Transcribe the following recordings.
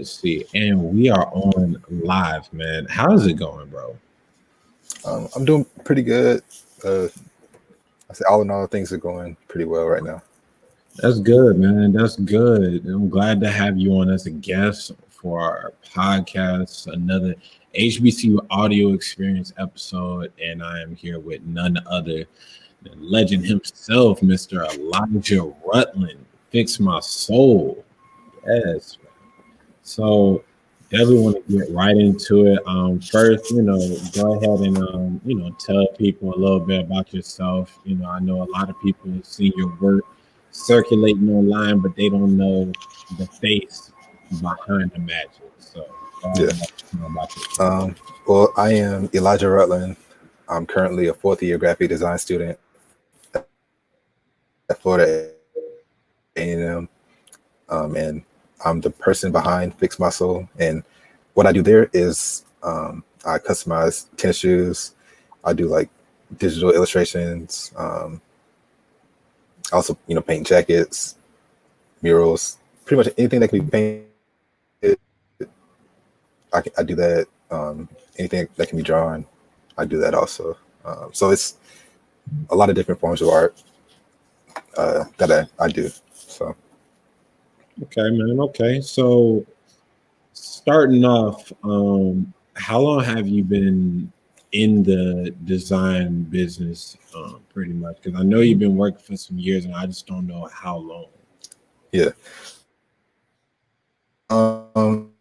Let's see. And we are on live, man. How's it going, bro? I'm doing pretty good. I say all in all, things are going pretty well right now. That's good, man. That's good. I'm glad to have you on as a guest for our podcast, another HBCU audio experience episode. And I am here with none other than legend himself, Mr. Elijah Rutland. Fix my soul. Yes. So definitely want to get right into it. First, go ahead and tell people a little bit about yourself. I know a lot of people see your work circulating online, but they don't know the face behind the magic. So Yeah. about yourself. Well, I am Elijah Rutland. I'm currently a fourth year graphic design student at Florida A&M, and I'm the person behind Fix My Soul. And what I do there is I customize tennis shoes. I do like digital illustrations. Also, paint jackets, murals, pretty much anything that can be painted. I do that. Anything that can be drawn, I do that also. So it's a lot of different forms of art that I do. So. Okay, man. Okay. So starting off, how long have you been in the design business, pretty much? Because I know you've been working for some years, and I just don't know how long. Yeah. Well,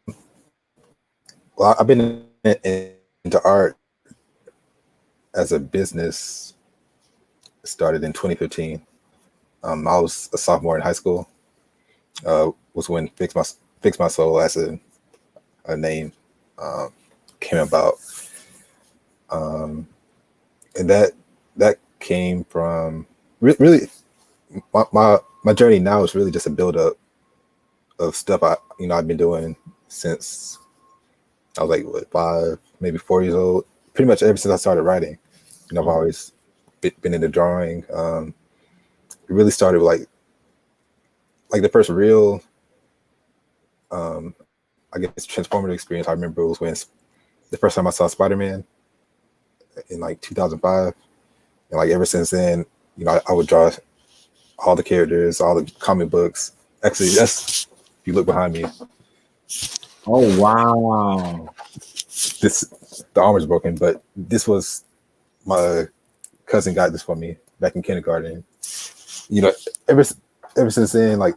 I've been into art as a business. Started in 2015. I was a sophomore in high school. Was when Fix My Soul as a name came about, and that came from really my journey now is really just a build up of stuff I've been doing since I was like 5, maybe 4 years old. Pretty much ever since I started writing, I've always been into drawing. It really started with like the first real I guess transformative experience I remember was when the first time I saw Spider-Man in like 2005, and like ever since then, I would draw all the characters, all the comic books. Actually, that's if you look behind me. Oh wow! The armor's broken, but this was my cousin got this for me back in kindergarten. Ever since then, like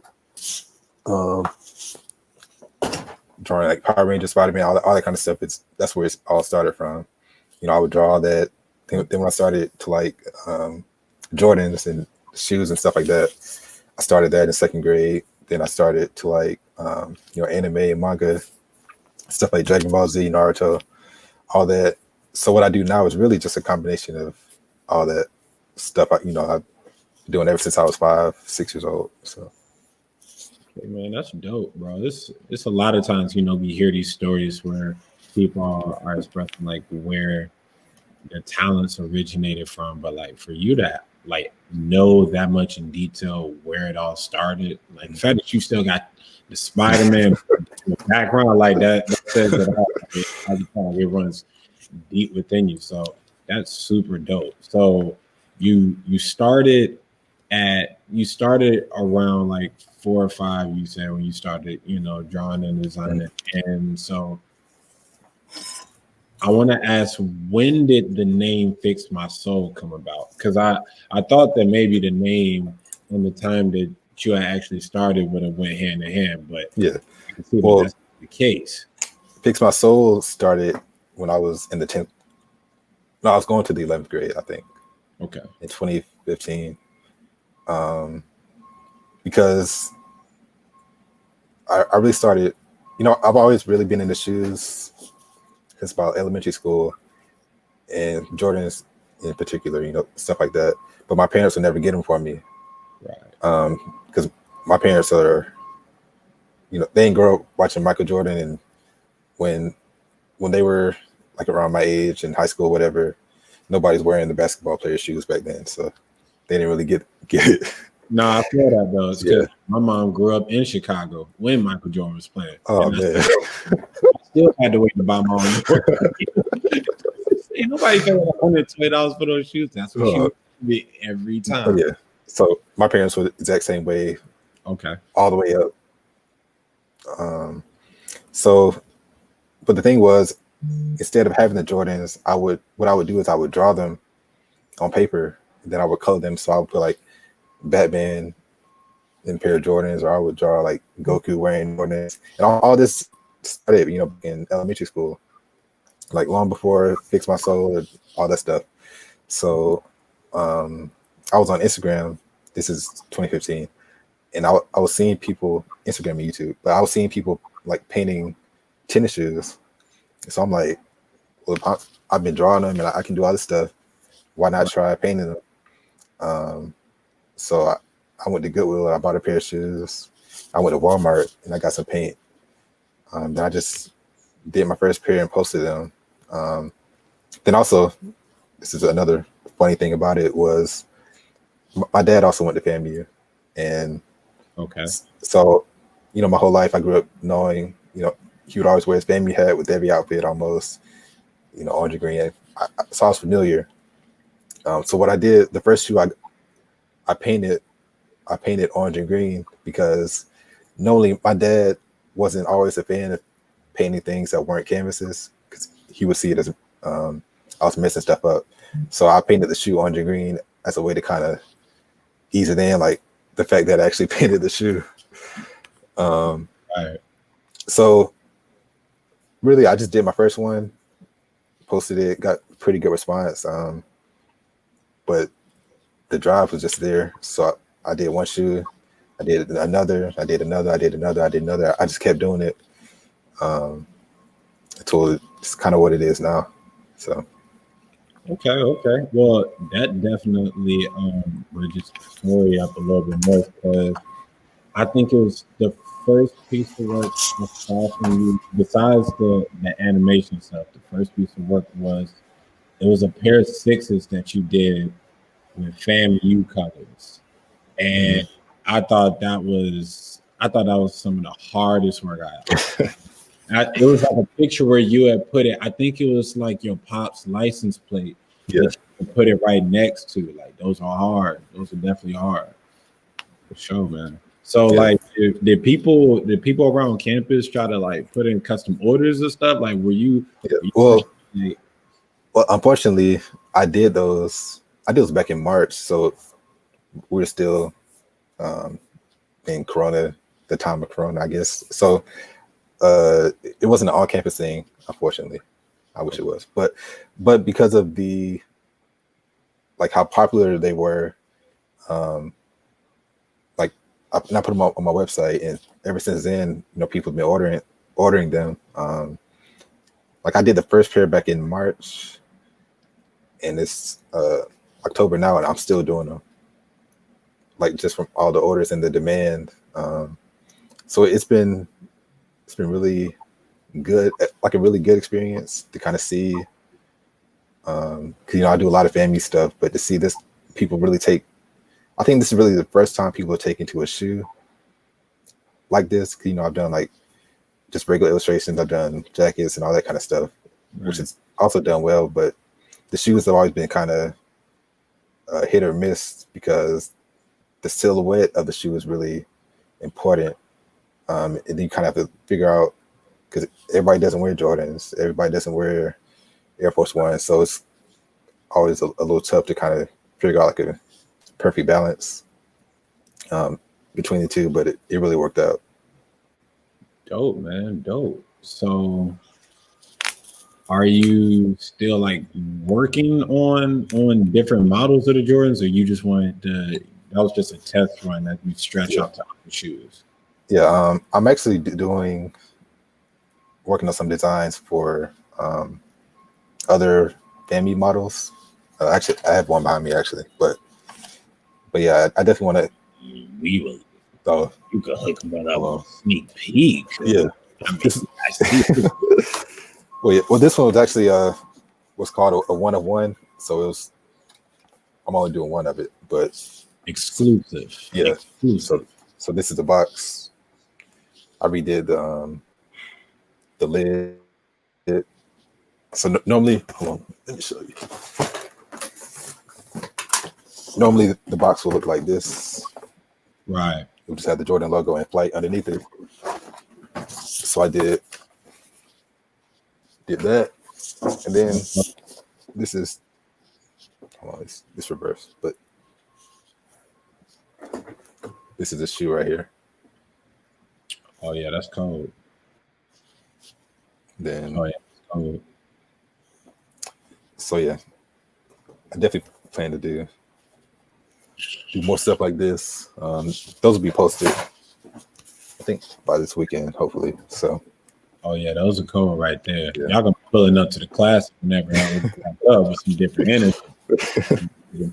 drawing like Power Rangers, Spider-Man, all that kind of stuff. That's where it's all started from. I would draw that. Then when I started to like Jordans and shoes and stuff like that, I started that in second grade. Then I started to like anime and manga, stuff like Dragon Ball Z, Naruto, all that. So what I do now is really just a combination of all that stuff. I've been doing ever since I was 5, 6 years old. So. Man, that's dope, bro. It's a lot of times, we hear these stories where people are expressing like where their talents originated from, but like for you to like know that much in detail where it all started, like the fact that you still got the Spider-Man background like that says that it runs deep within you. So that's super dope. So you started around like 4 or 5, you said, when you started, drawing and designing. And so I want to ask, when did the name Fix My Soul come about? Because I thought that maybe the name and the time that you had actually started would have went hand in hand, but yeah, I can see that that's the case. Fix My Soul started when I was in the 10th. No, I was going to the 11th grade, I think. Okay. In 2015. Because I really started, I've always really been into shoes since about elementary school, and Jordans in particular, stuff like that. But my parents would never get them for me. Right. Because my parents are, they didn't grow up watching Michael Jordan, and when they were like around my age in high school, whatever, nobody's wearing the basketball player shoes back then, so they didn't really get it. No, I feel that though. It's Yeah. because my mom grew up in Chicago when Michael Jordan was playing. Oh And man. I still had to wait to buy my own Jordan. Ain't nobody paying $120 for those shoes. That's what she would be every Oh time. yeah. So my parents were the exact same way, Okay. all the way up. So, but the thing was, instead of having the Jordans, what I would do is I would draw them on paper, and then I would color them. So I would put like Batman in a pair of Jordans, or I would draw like Goku wearing Jordans, and all this started, in elementary school, like long before Fix My Soul and all that stuff. So, I was on Instagram. This is 2015, and I was seeing people Instagram and YouTube, but I was seeing people like painting tennis shoes. So I'm like, well, I've been drawing them and I can do all this stuff. Why not try painting them? So I went to Goodwill. I bought a pair of shoes. I went to Walmart and I got some paint. Then I just did my first pair and posted them. Then also, this is another funny thing about it was my dad also went to FAMU, and Okay. so my whole life I grew up knowing he would always wear his FAMU hat with every outfit almost, orange and green. So I was familiar. So what I did, the first shoe I painted orange and green because normally my dad wasn't always a fan of painting things that weren't canvases because he would see it as I was messing stuff up. So I painted the shoe orange and green as a way to kind of ease it in, like the fact that I actually painted the shoe. Right. So really, I just did my first one, posted it, got pretty good response. But the drive was just there. So I did one shoe, I did another, I did another, I did another, I did another. I just kept doing it until it's kind of what it is now. So. Okay. Well, that definitely bridges the story up a little bit more because I think it was the first piece of work I saw from you, besides the animation stuff. The first piece of work was it was a pair of sixes that you did with FAMU colors, and I thought that was some of the hardest work I it was like a picture where you had put it. I think it was like your pop's license plate. Yeah. That you put it right next to. Like those are hard. Those are definitely hard. For sure, man. So Yeah. like, did people around campus try to like put in custom orders and stuff? Like, were you? Well, unfortunately, I did those back in March, so we're still in Corona, the time of Corona, I guess. So it wasn't an all-campus thing, unfortunately. I wish it was, but because of the like how popular they were, like I put them on my website, and ever since then, people have been ordering them. Like I did the first pair back in March, and it's October now, and I'm still doing them. Like just from all the orders and the demand. So it's been really good, like a really good experience to kind of see. Cause I do a lot of family stuff, but to see this people really I think this is really the first time people are taking to a shoe like this. Cause, I've done like just regular illustrations, I've done jackets and all that kind of stuff, which is also done well. But the shoes have always been kind of hit or miss because the silhouette of the shoe is really important. And then you kind of have to figure out, because everybody doesn't wear Jordans, everybody doesn't wear Air Force One, so it's always a little tough to kind of figure out like a perfect balance between the two, but it really worked out. Dope, man, dope. So are you still like working on different models of the Jordans, or you just wanted that was just a test run that you stretch out to other shoes? Yeah, I'm actually working on some designs for other family models. Actually, I have one behind me actually, but yeah, I definitely want to. We will. So you can hook them up on a sneak peek. Yeah. I mean, well, this one was actually what's called a one of one. So I'm only doing one of it, but Exclusive. Yeah. Exclusive. So this is the box. I redid the lid. So normally, hold on, let me show you. Normally the box will look like this. Right. We'll just have the Jordan logo in flight underneath it. So I did that, and then this is, hold on, it's reversed, but this is the shoe right here. Oh yeah, that's cold. Then Oh yeah, that's cold. So yeah, I definitely plan to do more stuff like this. Those will be posted, I think, by this weekend, hopefully. So. Oh yeah, those are cool right there. Yeah. Y'all gonna be pulling up to the class whenever I up with some different energy.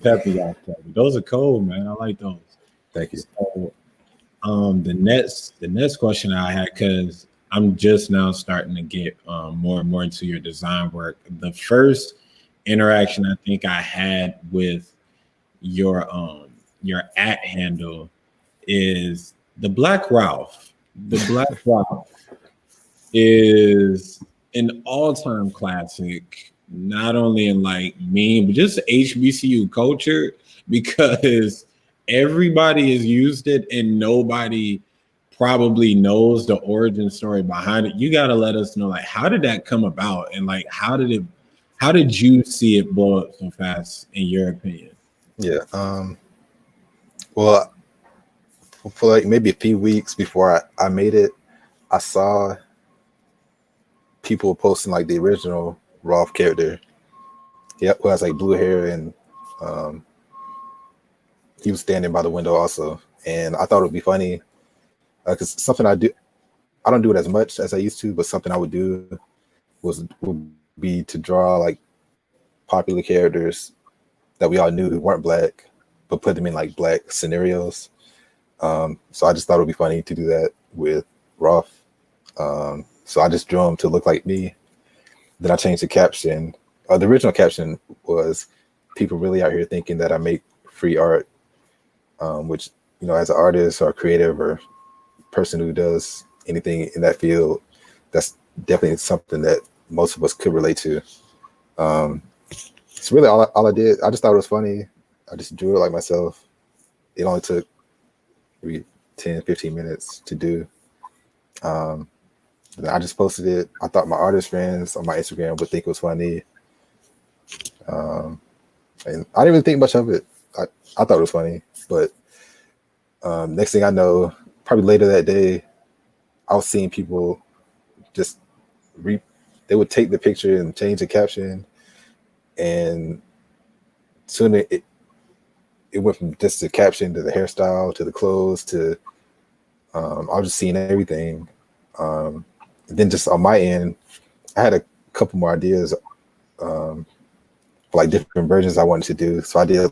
Peppy out there. Those are cool, man. I like those. Thank you. So, the next question I had, because I'm just now starting to get more and more into your design work. The first interaction I think I had with your @ handle is the Black Ralph. The Black Ralph is an all-time classic, not only in like meme, but just HBCU culture, because everybody has used it and nobody probably knows the origin story behind it. You got to let us know, like, how did that come about, and like how did you see it blow up so fast, in your opinion? Yeah. Well, for like maybe a few weeks before I made it, I saw people posting like the original Rolf character. Yep, who has like blue hair, and he was standing by the window also. And I thought it would be funny because something I don't do it as much as I used to, but something I would do would be to draw like popular characters that we all knew who weren't Black, but put them in like Black scenarios. So I just thought it would be funny to do that with Rolf. So I just drew him to look like me. Then I changed the caption. The original caption was, "People really out here thinking that I make free art," which, you know, as an artist or a creative or person who does anything in that field, that's definitely something that most of us could relate to. It's really all I did. I just thought it was funny. I just drew it like myself. It only took maybe 10, 15 minutes to do. I just posted it. I thought my artist friends on my Instagram would think it was funny. And I didn't really think much of it. I thought it was funny, but next thing I know, probably later that day, I was seeing people just they would take the picture and change the caption, and soon it went from just the caption to the hairstyle to the clothes to I was just seeing everything. Then just on my end, I had a couple more ideas for like different versions I wanted to do. So I did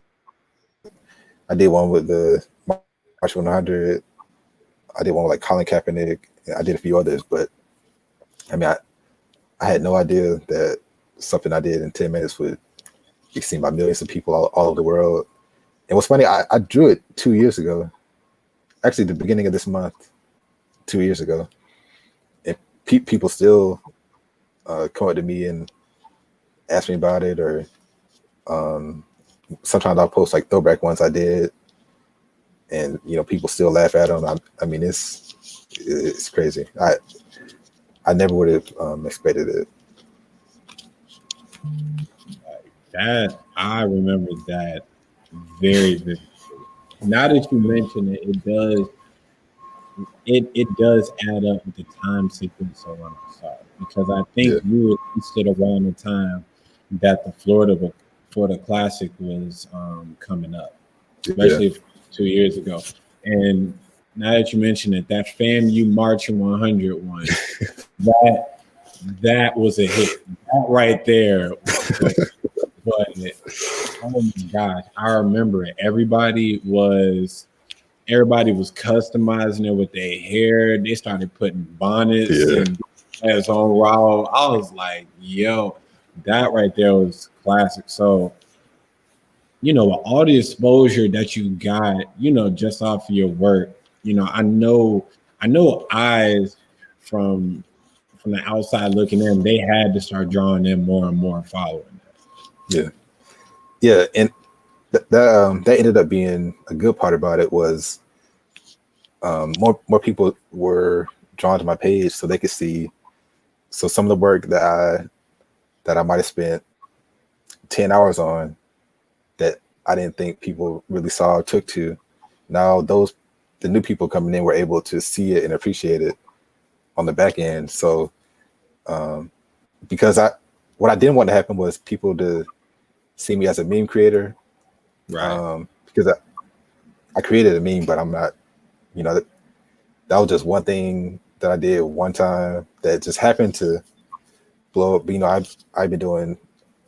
one with the March 100. I did one with like Colin Kaepernick. I did a few others, but I mean, I had no idea that something I did in 10 minutes would be seen by millions of people all over the world. And what's funny, I drew it 2 years ago, actually the beginning of this month, 2 years ago. And people still come up to me and ask me about it, or sometimes I'll post like throwback ones I did, and you know, people still laugh at them. I mean, it's crazy. I never would have expected it. That I remember that very vividly. Now that you mention it, it does add up with the time sequence around the side, because I think you released it around the time that the Florida Classic was coming up, especially 2 years ago. And now that you mention it, that FAMU Marching 100 one, that was a hit. That right there but oh my gosh, I remember it. Everybody was customizing it with their hair. They started putting bonnets and as on raw. I was like, yo, that right there was classic. So with all the exposure that you got, just off of your work, I know eyes from the outside looking in, they had to start drawing in more and more following Yeah, yeah, and that ended up being a good part about it was more people were drawn to my page so they could see. So some of the work that I might have spent 10 hours on that I didn't think people really saw or took to. Now the new people coming in were able to see it and appreciate it on the back end. So because what I didn't want to happen was people to see me as a meme creator. right. Because I created a meme, but I'm not, that was just one thing that I did one time that just happened to blow up. I've been doing,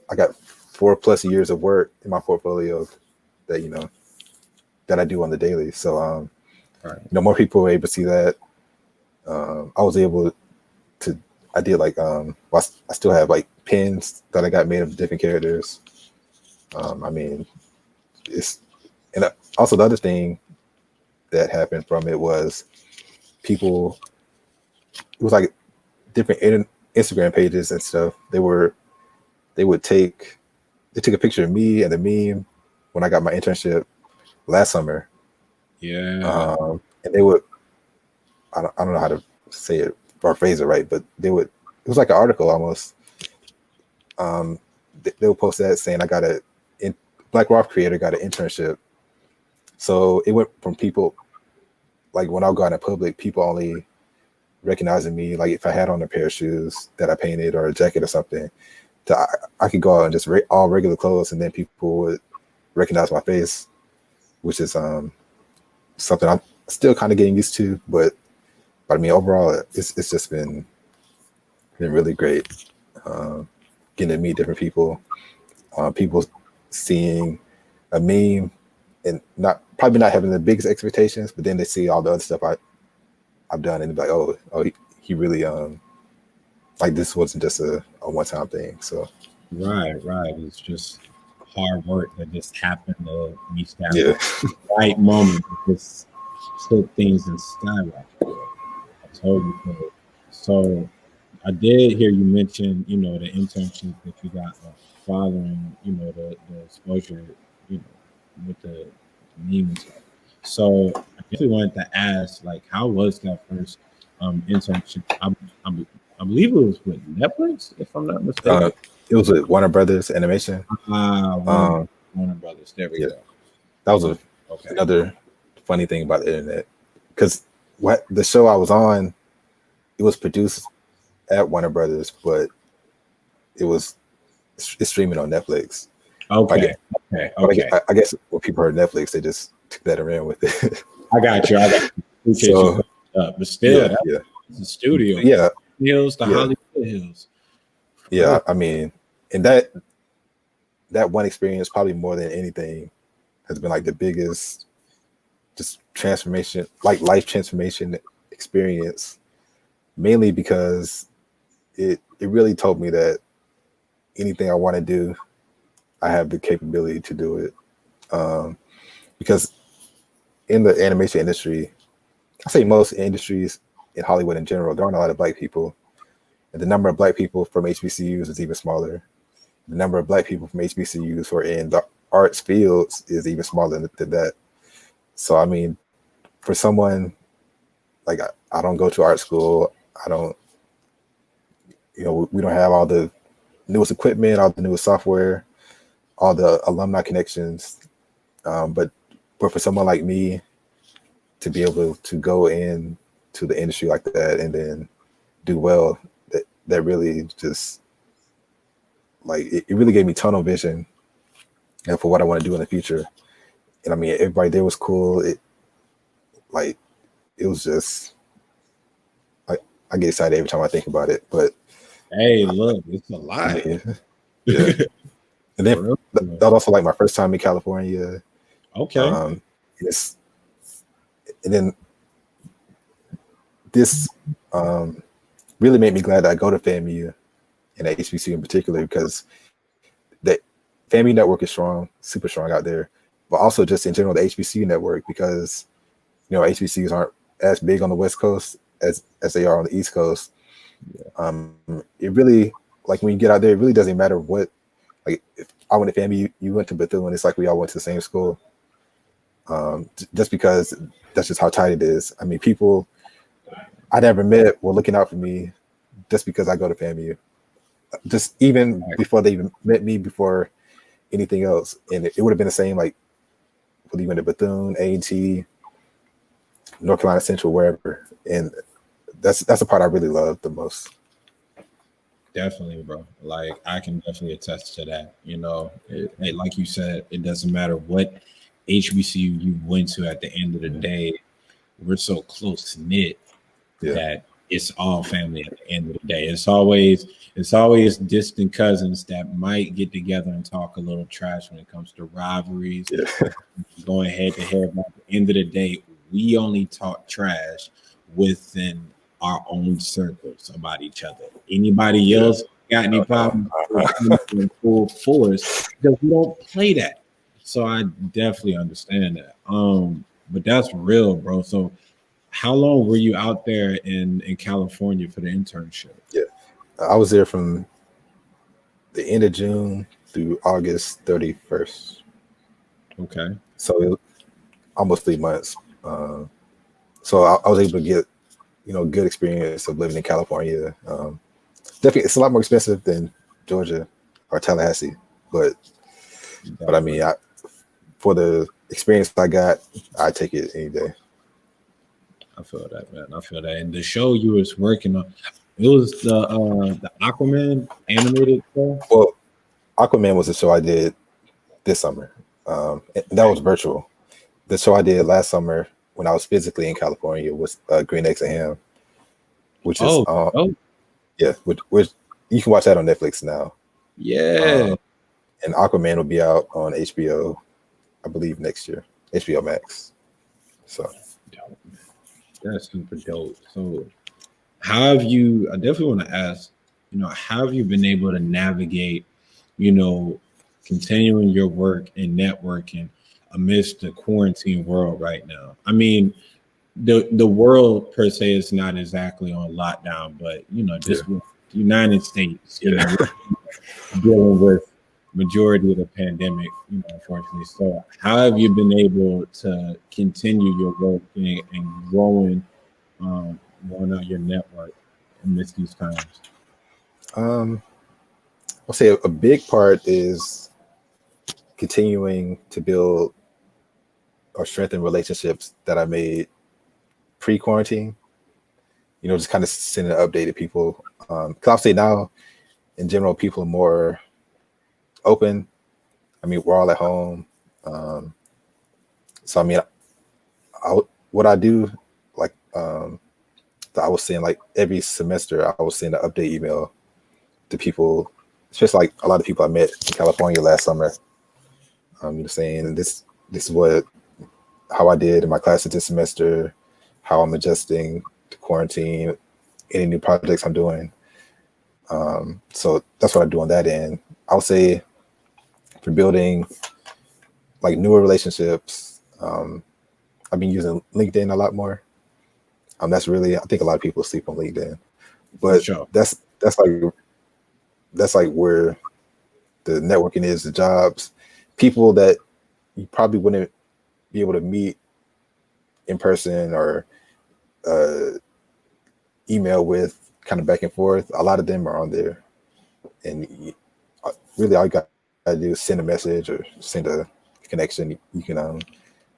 I got 4+ years of work in my portfolio that, that I do on the daily. So, Right. more people were able to see that. I was able to, I did like, well, I still have like pins that I got made of different characters. I mean, and also the other thing that happened from it was people, it was like different Instagram pages and stuff. They took a picture of me and the meme when I got my internship last summer. Yeah. And they would, I don't know how to say it or phrase it right, but it was like an article almost. They would post that saying Black Roth creator got an internship. So it went from people, like when I go out in public, people only recognizing me, like if I had on a pair of shoes that I painted or a jacket or something, I could go out in just all regular clothes and then people would recognize my face, which is something I'm still kind of getting used to, but I mean overall it's just been really great, getting to meet different people, people seeing a meme and probably not having the biggest expectations, but then they see all the other stuff I've done and they're like, oh, he really like this wasn't just a one-time thing. So Right. It's just hard work that just happened to reach that yeah. right moment to just put things in skyrocket. I totally feel it. So I did hear you mention, the internship that you got following, the exposure, with the meme and stuff. So I definitely wanted to ask, like, how was that first internship? I believe it was with Netflix, if I'm not mistaken. It was with Warner Brothers Animation. Warner Brothers. There we Yeah, go. that was Okay. another funny thing about the internet, because the show I was on, it was produced at Warner Brothers, but it's streaming on Netflix. Okay. I guess when people heard Netflix, they just took that and ran with it. I got you. Appreciate you putting it up. But still, that's the studio. Yeah. Hills, the Hollywood Hills. Yeah, I mean, and that one experience, probably more than anything, has been like the biggest just transformation, like life transformation experience, mainly because it really told me that anything I want to do, I have the capability to do it. Because in the animation industry, I say most industries in Hollywood in general, there aren't a lot of Black people. And the number of Black people from HBCUs is even smaller. The number of Black people from HBCUs who are in the arts fields is even smaller than that. So, I mean, for someone, like I don't go to art school. I don't, we don't have all the newest equipment, all the newest software, all the alumni connections. But for someone like me to be able to go in to the industry like that and then do well, that really just like it really gave me tunnel vision and for what I want to do in the future. And I mean, everybody there was cool. It was just I get excited every time I think about it. But hey, look, it's a lot. I mean, yeah. And then that was also like my first time in California. Okay. And then this really made me glad that I go to FAMU and HBCU in particular, because that family network is strong, super strong out there, but also just in general the HBCU network, because HBCUs aren't as big on the West Coast as they are on the East Coast. It really, like, when you get out there, it really doesn't matter what, like, if I went to FAMU, you went to Bethune, it's like we all went to the same school. Just because that's just how tight it is. I mean, people I never met were looking out for me just because I go to FAMU. Just even before they even met me, before anything else. And it would have been the same, like, whether you went to Bethune, A&T, North Carolina Central, wherever. And that's the part I really love the most. Definitely, bro. Like, I can definitely attest to that. Like you said, it doesn't matter what HBCU you went to. At the end of the day, we're so close knit that it's all family. At the end of the day, it's always distant cousins that might get together and talk a little trash when it comes to rivalries, going head to head. But at the end of the day, we only talk trash within our own circles about each other. Anybody else got any problems in full force, because we don't play that. So I definitely understand that. But that's real, bro. So how long were you out there in California for the internship? I was there from the end of June through August 31st. Okay. So it was almost 3 months. So I was able to get good experience of living in California. Definitely, it's a lot more expensive than Georgia or Tallahassee, but I mean, for the experience I got, I take it any day. I feel that, man. I feel that. And the show you was working on, it was the Aquaman animated show. Well, Aquaman was the show I did this summer. And that was virtual. The show I did last summer when I was physically in California was Green Eggs and Ham, which is which you can watch that on Netflix now. And Aquaman will be out on HBO, I believe, next year, HBO Max. So that's super dope. So how have you, I definitely want to ask, how have you been able to navigate, continuing your work and networking amidst the quarantine world right now? I mean, the world per se is not exactly on lockdown, but just with the United States, dealing with majority of the pandemic, unfortunately. So how have you been able to continue your work and growing out your network amidst these times? I'll say a big part is continuing to build or strengthen relationships that I made pre-quarantine. Just kind of sending an update to people. Because I'll say now, in general, people are more open. I mean, we're all at home. So I mean, what I do, like, I was saying, like, every semester I was send an update email to people, especially like a lot of people I met in California last summer. Saying this is how I did in my classes this semester, how I'm adjusting to quarantine, any new projects I'm doing. So that's what I do on that end. I would say for building like newer relationships, I've been using LinkedIn a lot more. That's really, I think a lot of people sleep on LinkedIn, but that's like where the networking is, the jobs, people that you probably wouldn't be able to meet in person or email with, kind of back and forth. A lot of them are on there, and really all you got to do is send a message or send a connection. You can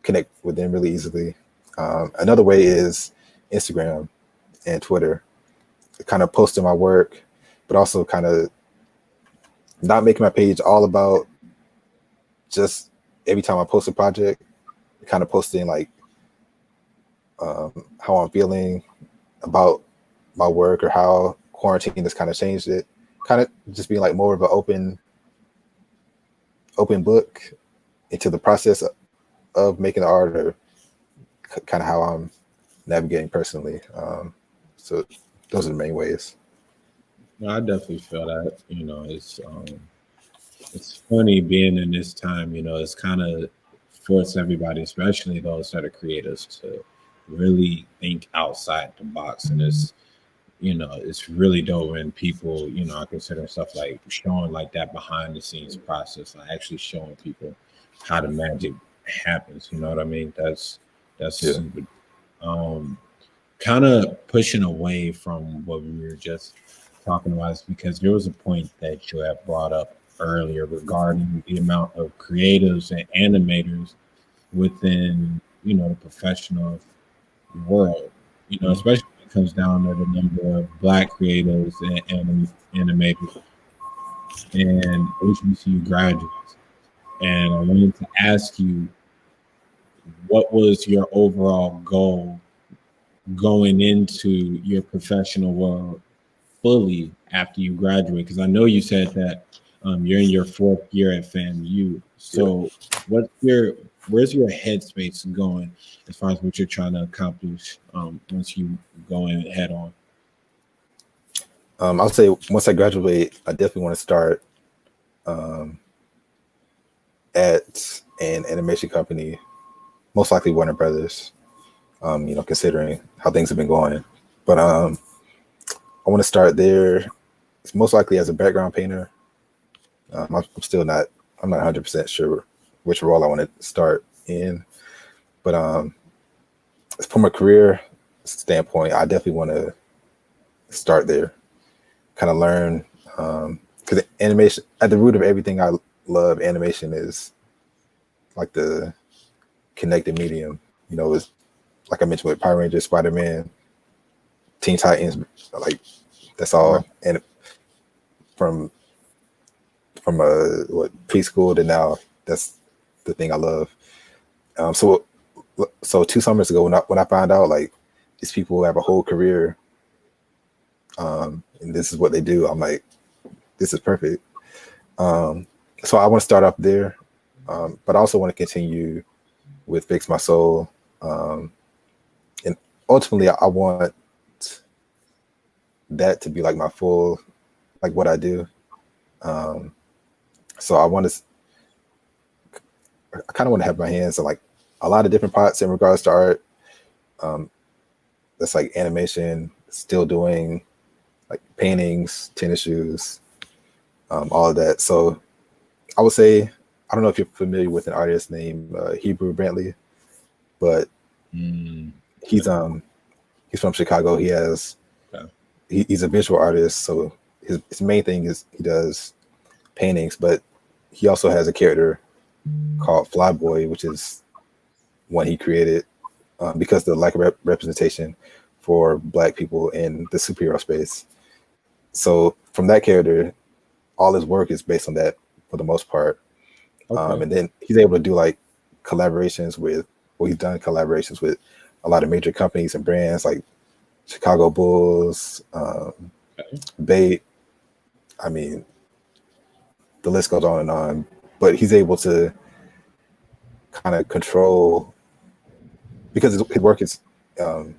connect with them really easily. Another way is Instagram and Twitter, kind of posting my work, but also kind of not making my page all about just every time I post a project, kind of posting like how I'm feeling about my work or how quarantine has kind of changed it. Kind of just being like more of an open book into the process of making the art, or kind of how I'm navigating personally. So those are the main ways. No, I definitely feel that. It's funny being in this time, it's kind of forced everybody, especially those that are creators, to really think outside the box. And it's really dope when people, I consider stuff like showing like that behind the scenes process, like actually showing people how the magic happens. You know what I mean? That's Yeah. super. Um, Kind of pushing away from what we were just talking about is because there was a point that you had brought up earlier regarding the amount of creatives and animators within the professional world, Mhm. especially when it comes down to the number of black creatives and animators and HBCU graduates. And I wanted to ask you, what was your overall goal going into your professional world fully after you graduate? Because I know you said that you're in your fourth year at FAMU. Yeah. So where's your headspace going as far as what you're trying to accomplish once you go in head on? I'll say once I graduate, I definitely want to start um, at an animation company, most likely Warner Brothers. Considering how things have been going, but I want to start there. It's most likely as a background painter. I'm not 100% sure which role I want to start in, but from a career standpoint, I definitely want to start there, kind of learn, because animation, at the root of everything I love, animation is like the connected medium. Is like I mentioned with Power Rangers, Spider-Man, Teen Titans, like that's Right. all. And from what preschool to now, that's the thing I love. So 2 summers ago, when I found out like these people have a whole career, and this is what they do, I'm like, this is perfect. So I want to start off there, but I also want to continue with Fix My Soul, and ultimately I want that to be like my full, like what I do. Um, so I kind of want to have my hands in like a lot of different pots in regards to art. Um, that's like animation, still doing like paintings, tennis shoes, all of that. So I would say, I don't know if you're familiar with an artist named Hebrew Brantley, but Mm, he's um he's from Chicago. okay. He's a visual artist, so his main thing is he does paintings, but he also has a character called Flyboy, which is one he created because the lack of representation for Black people in the superhero space. So from that character, all his work is based on that for the most part. Okay. And then he's able to do like collaborations with, well, he's done collaborations with a lot of major companies and brands like Chicago Bulls, Okay. Bait. I mean, the list goes on and on. But he's able to kind of control, because his work is um,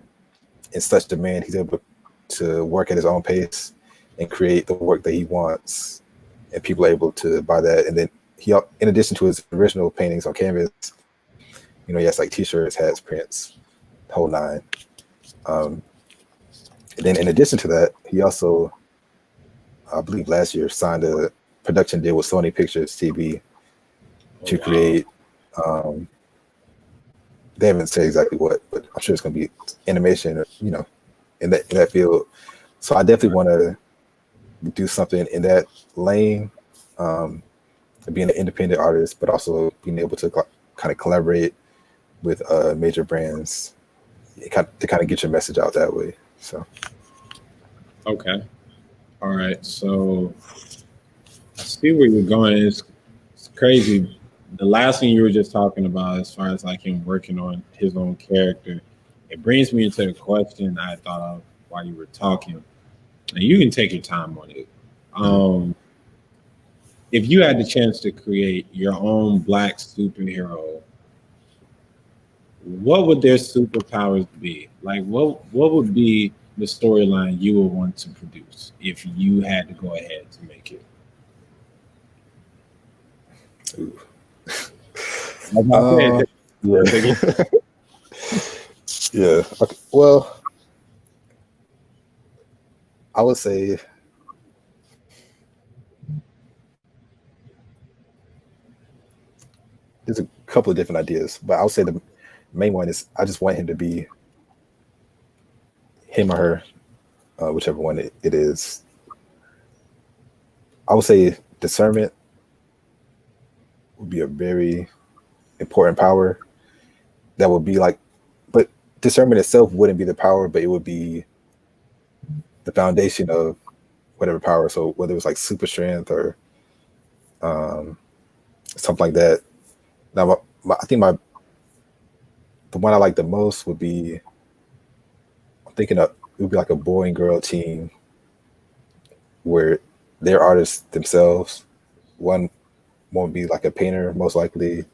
in such demand. He's able to work at his own pace and create the work that he wants, and people are able to buy that. And then in addition to his original paintings on canvas, he has like T-shirts, hats, prints, the whole nine. Um, and then in addition to that, he also, I believe last year, signed a production deal with Sony Pictures TV Oh to wow. create. Um, they haven't said exactly what, but I'm sure it's going to be animation, in that field. So I definitely want to do something in that lane, um, being an independent artist, but also being able to kind of collaborate with major brands to kind of get your message out that way. So Okay. All right. So I see where you're going. It's crazy. The last thing you were just talking about, as far as like him working on his own character, it brings me into a question I thought of while you were talking. And you can take your time on it. mhm. Um, if you had the chance to create your own black superhero, what would their superpowers be? Like, what would be the storyline you would want to produce if you had to go ahead to make it? Ooh. That's what I said. Yeah. Yeah. Okay. Well, I would say there's a couple of different ideas, but I would say the main one is I just want him to be him or her, whichever one it is. I would say discernment would be a very important power that would be like, but discernment itself wouldn't be the power, but it would be the foundation of whatever power. So whether it was like super strength or something like that. Now, I think the one I like the most would be, I'm thinking of, it would be like a boy and girl team where they're artists themselves. One would be like a painter, most likely.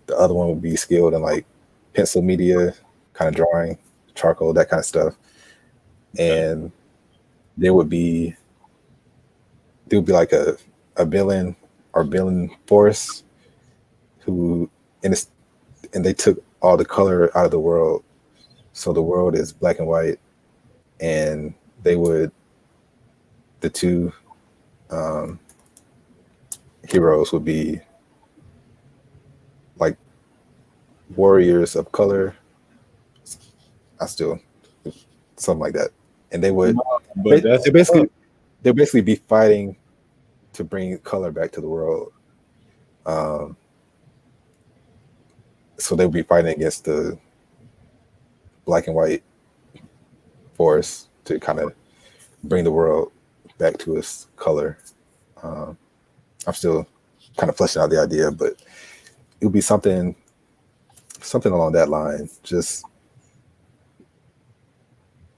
The other one would be skilled in like pencil media, kind of drawing, charcoal, that kind of stuff. And there would be like a villain or villain force who, and they took all the color out of the world. So the world is black and white, and the two heroes would be like warriors of color. Something like that. And they would, But that's they'll basically be fighting to bring color back to the world. So they'll be fighting against the black and white force to kind of bring the world back to its color. I'm still kind of fleshing out the idea, but it would be something along that line. Just,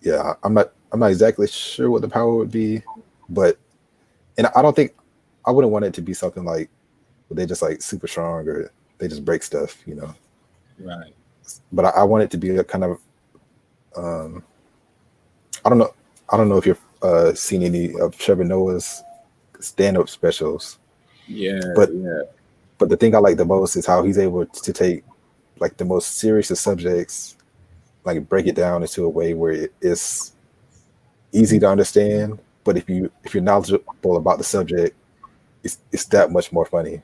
yeah, I'm not exactly sure what the power would be, but, and I wouldn't want it to be something like they just like super strong or they just break stuff, right. But I want it to be a kind of, I don't know if you've seen any of Trevor Noah's stand-up specials. Yeah, but yeah. But the thing I like the most is how he's able to take like the most serious of subjects, like break it down into a way where it's easy to understand. But if you're knowledgeable about the subject, it's that much more funny.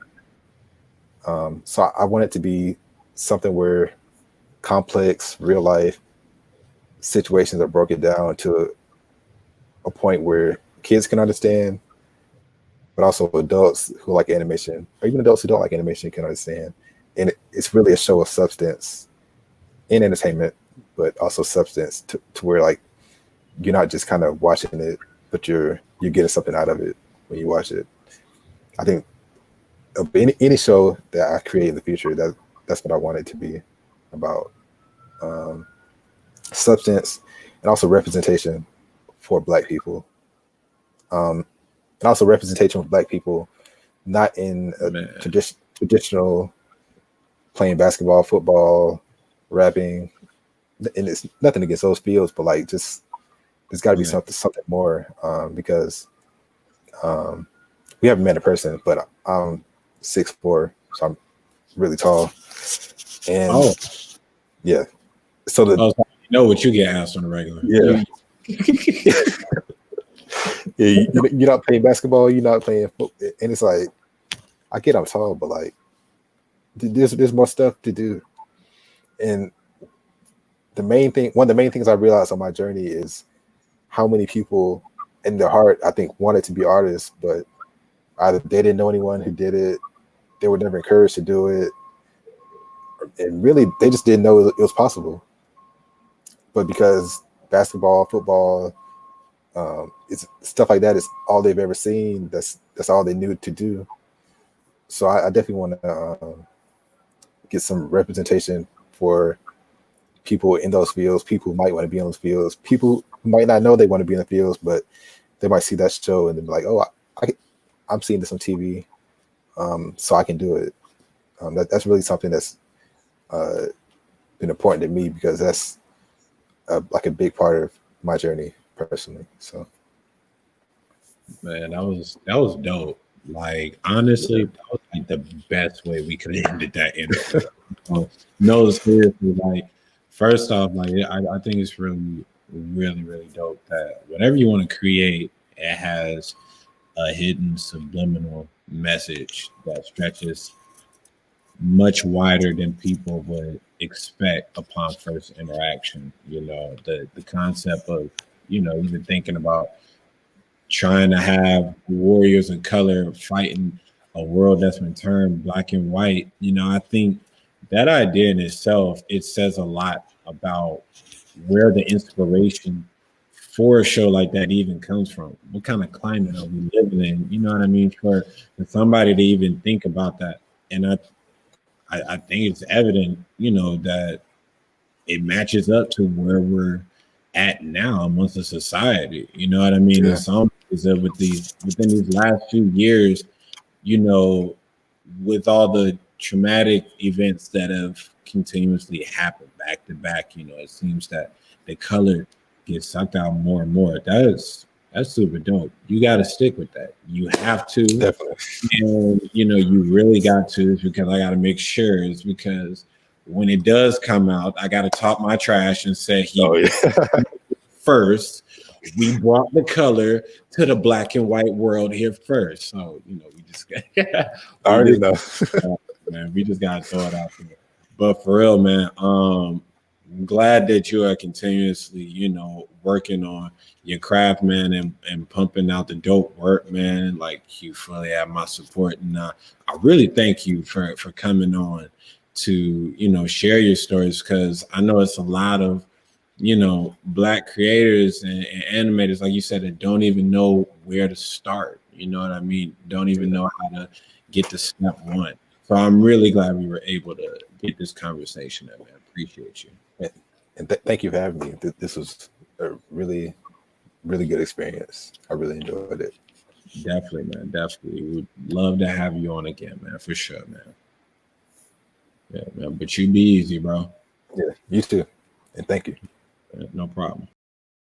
So I want it to be something where complex real life situations are broken down to a point where kids can understand, but also adults who like animation, or even adults who don't like animation, can understand. And it's really a show of substance in entertainment, but also substance to where like you're not just kind of watching it, but you're getting something out of it when you watch it. I think of any show that I create in the future, that's what I want it to be about. Substance and also representation for Black people. And also representation for Black people, not in a traditional playing basketball, football, rapping, and it's nothing against those fields, but like just there's got to be something more, because we haven't met in person, but I'm 6'4", so I'm really tall, and yeah, so you know what you get asked on a regular. Yeah. Yeah, you're not playing basketball, you're not playing football, and it's like, I get I'm tall, but like there's more stuff to do. And one of the main things I realized on my journey is how many people in their heart, I think, wanted to be artists, but either they didn't know anyone who did it, they were never encouraged to do it, and really they just didn't know it was possible. But because basketball, football, it's stuff like that is all they've ever seen, that's all they knew to do. So I definitely want to get some representation for people in those fields, people who might want to be in those fields, people who might not know they want to be in the fields, but they might see that show and then be like, oh, I'm seeing this on TV, so I can do it. That's really something that's been important to me, because that's like a big part of my journey personally. So, man, that was dope. Like, honestly, that was like the best way we could have ended that interview. So, no, seriously, like first off, like I think it's really, really, really dope that whatever you want to create, it has a hidden subliminal message that stretches much wider than people would expect upon first interaction. You know, the concept of, you know, even thinking about trying to have warriors of color fighting a world that's been turned black and white. You know, I think that idea in itself, it says a lot about where the inspiration for a show like that even comes from. What kind of climate are we living in? You know what I mean? For somebody to even think about that. And I think it's evident, you know, that it matches up to where we're at now amongst the society. You know what I mean? In some ways, within these last few years, you know, with all the traumatic events that have continuously happened back to back, you know, it seems that the color gets sucked out more and more. That's super dope. You got to stick with that. You have to. Definitely. And, you know, you really got to, because I got to make sure, is because when it does come out, I got to talk my trash and say first. We brought the color to the black and white world here first. So, you know, we just I already know. Man, we just got to throw it out there. But for real, man, I'm glad that you are continuously, you know, working on your craft, man, and pumping out the dope work, man. Like, you fully have my support. And I really thank you for coming on to, you know, share your stories, because I know it's a lot of, you know, Black creators and animators, like you said, that don't even know where to start. You know what I mean? Don't even know how to get to step one. So I'm really glad we were able to get this conversation up, man. Appreciate you. And thank you for having me. This was a really, really good experience. I really enjoyed it. Definitely, man. Definitely. Would love to have you on again, man. For sure, man. Yeah, man. But you be easy, bro. Yeah, you too. And thank you. No problem.